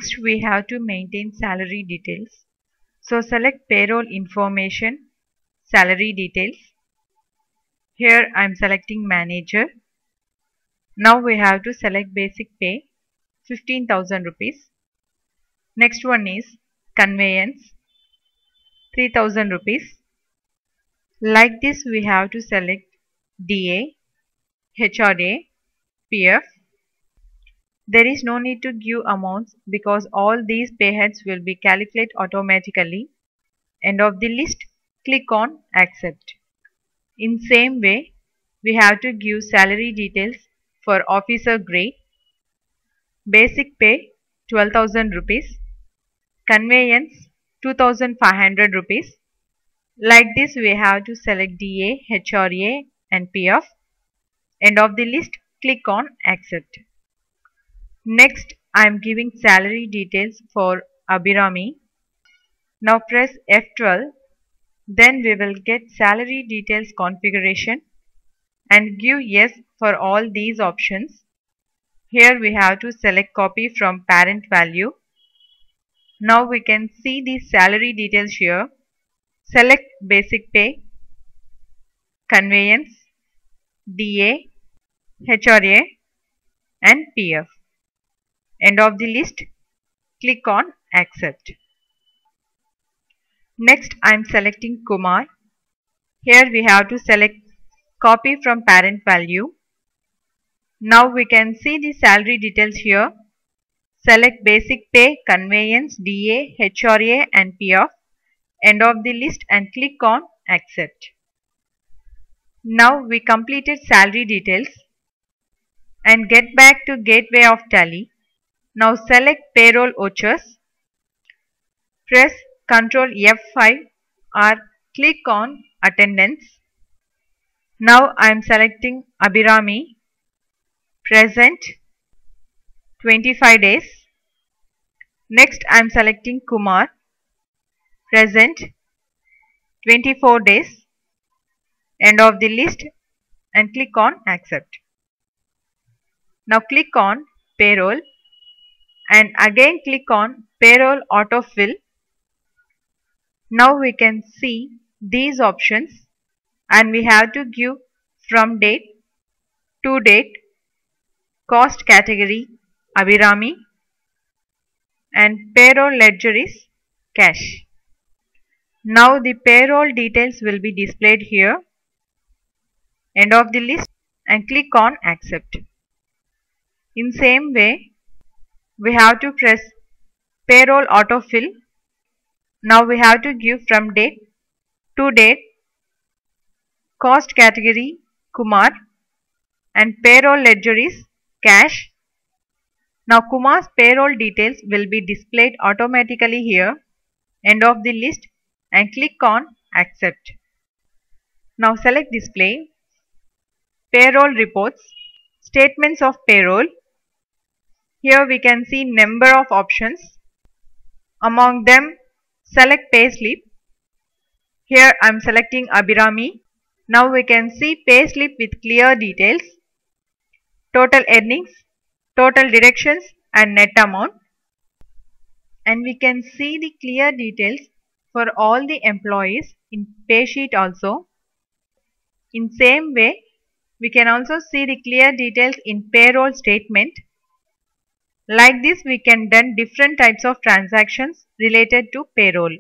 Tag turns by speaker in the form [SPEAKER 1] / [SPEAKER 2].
[SPEAKER 1] Next, we have to maintain salary details. So select payroll information, salary details. Here I am selecting manager. Now we have to select basic pay, 15,000 rupees. Next one is conveyance, 3,000 rupees. Like this we have to select DA, HRA, PF. There is no need to give amounts because all these pay heads will be calculated automatically. End of the list, click on accept. In same way, we have to give salary details for officer grade. Basic pay 12,000 rupees. Conveyance 2,500 rupees. Like this we have to select DA, HRA and PF. End of the list, click on accept. Next, I am giving salary details for Abhirami. Now press F12. Then we will get salary details configuration and give yes for all these options. Here we have to select copy from parent value. Now we can see the salary details here. Select basic pay, conveyance, DA, HRA and PF. End of the list, click on accept. Next I am selecting Kumar. Here we have to select copy from parent value. Now we can see the salary details here. Select basic pay, conveyance, DA, HRA and PF. End of the list and click on accept. Now we completed salary details and get back to Gateway of Tally. Now select payroll vouchers. Press Ctrl F5 or click on attendance. Now I am selecting Abhirami. Present 25 days. Next I am selecting Kumar. Present 24 days. End of the list and click on accept. Now click on payroll and again click on payroll autofill. Now we can see these options and we have to give from date, to date, cost category Abhirami and payroll ledger is cash. Now the payroll details will be displayed here. End of the list and click on accept. In same way, we have to press payroll autofill. Now we have to give from date, to date, cost category Kumar and payroll ledger is cash. Now Kumar's payroll details will be displayed automatically here. End of the list and click on accept. Now select display, payroll reports, statements of payroll. Here we can see number of options. Among them, select payslip. Here I am selecting Abhirami. Now we can see payslip with clear details, total earnings, total deductions and net amount. And we can see the clear details for all the employees in pay sheet also. In same way, we can also see the clear details in payroll statement. Like this we can done different types of transactions related to payroll.